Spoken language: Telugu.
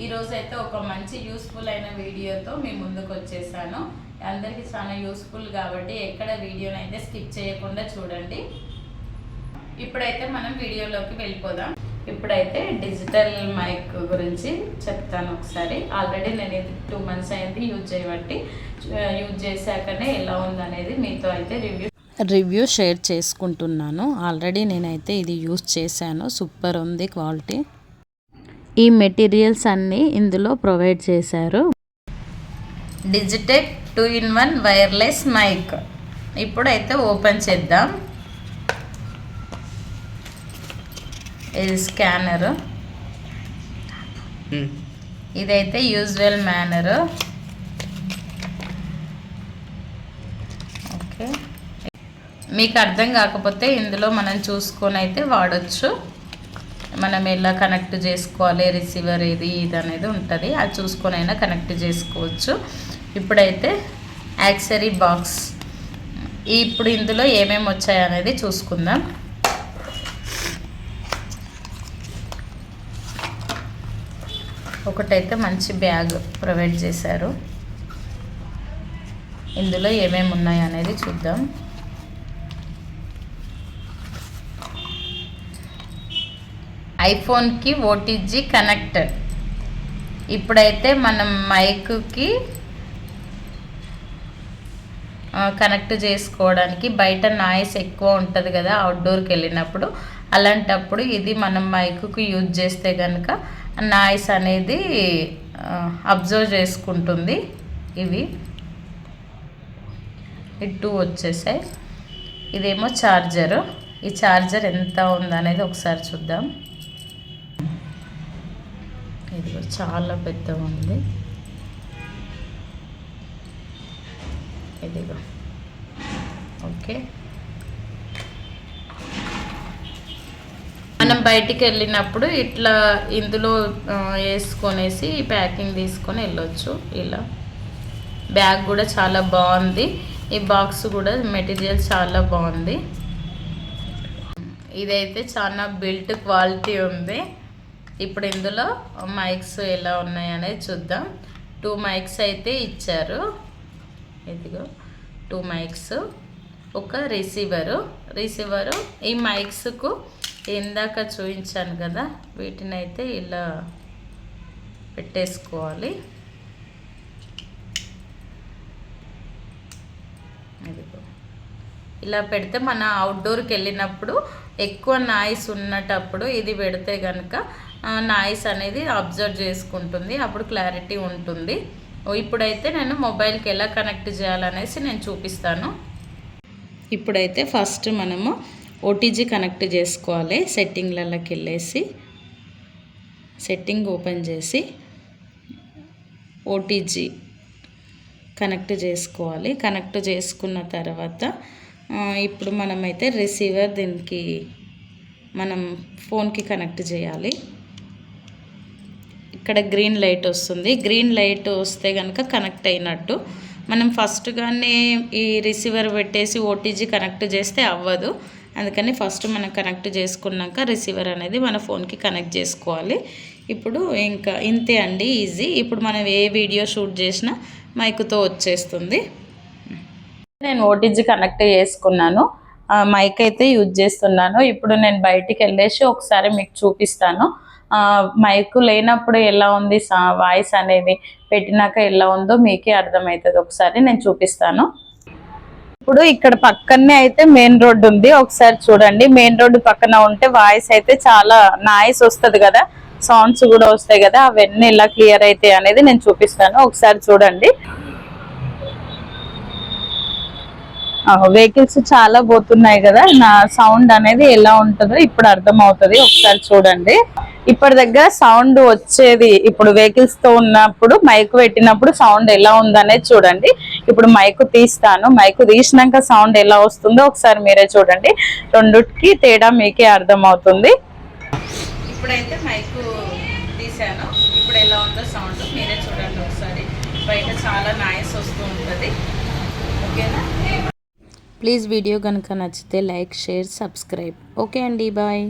ఈరోజు అయితే ఒక మంచి యూస్ఫుల్ అయిన వీడియోతో మీ ముందుకు వచ్చేసాను. అందరికీ చాలా యూస్ఫుల్ కాబట్టి ఎక్కడ వీడియోని అయితే స్కిప్ చేయకుండా చూడండి. ఇప్పుడైతే మనం వీడియోలోకి వెళ్ళిపోదాం. ఇప్పుడైతే డిజిటల్ మైక్ గురించి చెప్తాను ఒకసారి. ఆల్రెడీ నేను ఇది 2 months అయింది యూజ్ చేశాకనే ఎలా ఉందనేది మీతో అయితే రివ్యూ షేర్ చేసుకుంటున్నాను. ఆల్రెడీ నేనైతే ఇది యూజ్ చేశాను. సూపర్ ఉంది క్వాలిటీ. ఈ మెటీరియల్స్ అన్నీ ఇందులో ప్రొవైడ్ చేశారు. Digitech 2-in-1 wireless mic. ఇప్పుడైతే ఓపెన్ చేద్దాం. ఇది స్కానరు, ఇదైతే యూజువల్ మేనరు. ఓకే, మీకు అర్థం కాకపోతే ఇందులో మనం చూసుకొని అయితే వాడచ్చు. మనం ఎలా కనెక్ట్ చేసుకోవాలి, రిసీవర్ ఇది అనేది ఉంటుంది. అది చూసుకొని అయినా కనెక్ట్ చేసుకోవచ్చు. ఇప్పుడైతే యాక్సెసరీ బాక్స్. ఇప్పుడు ఇందులో ఏమేమి వచ్చాయనేది చూసుకుందాం. ఒకటైతే మంచి బ్యాగ్ ప్రొవైడ్ చేశారు. ఇందులో ఏమేమి ఉన్నాయి అనేది చూద్దాం. ఐఫోన్కి ఓటీజీ కనెక్టెడ్. ఇప్పుడైతే మనం మైక్కి కనెక్ట్ చేసుకోవడానికి బయట నాయిస్ ఎక్కువ ఉంటుంది కదా అవుట్డోర్కి వెళ్ళినప్పుడు. అలాంటప్పుడు ఇది మనం మైక్కి యూజ్ చేస్తే కనుక నాయిస్ అనేది అబ్జర్వ్ చేసుకుంటుంది. ఇవి 2 వచ్చేసాయి. ఇదేమో ఛార్జరు. ఈ ఛార్జర్ ఎంత ఉందనేది ఒకసారి చూద్దాం. ఇదిగో చాలా పెద్దగా ఉంది. ఇదిగో ఓకే. మనం బయటికి వెళ్ళినప్పుడు ఇట్లా ఇందులో వేసుకొనేసి ప్యాకింగ్ తీసుకొని వెళ్ళొచ్చు. ఇలా బ్యాగ్ కూడా చాలా బాగుంది. ఈ బాక్స్ కూడా మెటీరియల్ చాలా బాగుంది. ఇదైతే చాలా బిల్ట్ క్వాలిటీ ఉంది. ఇప్పుడు ఇందులో మైక్స్ ఎలా ఉన్నాయి అనేది చూద్దాం. 2 మైక్స్ అయితే ఇచ్చారు. ఇదిగో 2 మైక్స్, ఒక రిసీవరు. ఈ మైక్స్కు ఇందాక చూపించాను కదా, వీటిని అయితే ఇలా పెట్టేసుకోవాలి. ఇదిగో ఇలా పెడితే మన అవుట్డోర్కి వెళ్ళినప్పుడు ఎక్కువ నాయిస్ ఉన్నటప్పుడు ఇది పెడితే కనుక నాయిస్ అనేది అబ్జర్వ్ చేసుకుంటుంది. అప్పుడు క్లారిటీ ఉంటుంది. ఇప్పుడైతే నేను మొబైల్కి ఎలా కనెక్ట్ చేయాలనేసి నేను చూపిస్తాను. ఇప్పుడైతే ఫస్ట్ మనము ఓటీజీ కనెక్ట్ చేసుకోవాలి. సెట్టింగ్లలోకి వెళ్ళేసి సెట్టింగ్ ఓపెన్ చేసి ఓటీజీ కనెక్ట్ చేసుకోవాలి. కనెక్ట్ చేసుకున్న తర్వాత ఇప్పుడు మనమైతే రిసీవర్ దీనికి మనం ఫోన్కి కనెక్ట్ చేయాలి. ఇక్కడ గ్రీన్ లైట్ వస్తుంది. గ్రీన్ లైట్ వస్తే కనుక కనెక్ట్ అయినట్టు. మనం ఫస్ట్గానే ఈ రిసీవర్ పెట్టేసి ఓటీజీ కనెక్ట్ చేస్తే అవ్వదు. అందుకని ఫస్ట్ మనం కనెక్ట్ చేసుకున్నాక రిసీవర్ అనేది మన ఫోన్కి కనెక్ట్ చేసుకోవాలి. ఇప్పుడు ఇంకా ఇంతే అండి, ఈజీ. ఇప్పుడు మనం ఏ వీడియో షూట్ చేసినా మైక్తో వచ్చేస్తుంది. నేను ఓటీజీ కనెక్ట్ చేసుకున్నాను. మైక్ అయితే యూజ్ చేస్తున్నాను. ఇప్పుడు నేను బయటికి వెళ్ళేసి ఒకసారి మీకు చూపిస్తాను. మైక్ లేనప్పుడు ఎలా ఉంది వాయిస్ అనేది, పెట్టినాక ఎలా ఉందో మీకే అర్థమవుతుంది. ఒకసారి నేను చూపిస్తాను. ఇప్పుడు ఇక్కడ పక్కనే అయితే మెయిన్ రోడ్డు ఉంది. ఒకసారి చూడండి. మెయిన్ రోడ్డు పక్కన ఉంటే వాయిస్ అయితే చాలా నాయిస్ వస్తుంది కదా, సౌండ్స్ కూడా వస్తాయి కదా, అవన్నీ ఎలా క్లియర్ అవుతాయి అనేది నేను చూపిస్తాను. ఒకసారి చూడండి. వెహికల్స్ చాలా పోతున్నాయి కదా, నా సౌండ్ అనేది ఎలా ఉంటుందో ఇప్పుడు అర్థం అవుతుంది. ఒకసారి చూడండి. ఇప్పటి దగ్గర సౌండ్ వచ్చేది, ఇప్పుడు వెహికల్స్ తో ఉన్నప్పుడు మైక్ పెట్టినప్పుడు సౌండ్ ఎలా ఉందనేది చూడండి. ఇప్పుడు మైక్ తీస్తాను. మైక్ తీసినాక సౌండ్ ఎలా వస్తుందో ఒకసారి మీరే చూడండి. రెండుకి తేడా మీకే అర్థం అవుతుంది. ఇప్పుడైతే మైక్ తీసాను. ఇప్పుడు ఎలా ఉందో సౌండ్ మీరే చూడండి ఒకసారి. బయట చాలా నాయిస్ వస్తూ ఉంటుంది. ఓకేనా? ప్లీజ్ వీడియో కనుక నచ్చితే లైక్, షేర్, సబ్స్క్రైబ్. ఓకే అండి, బాయ్.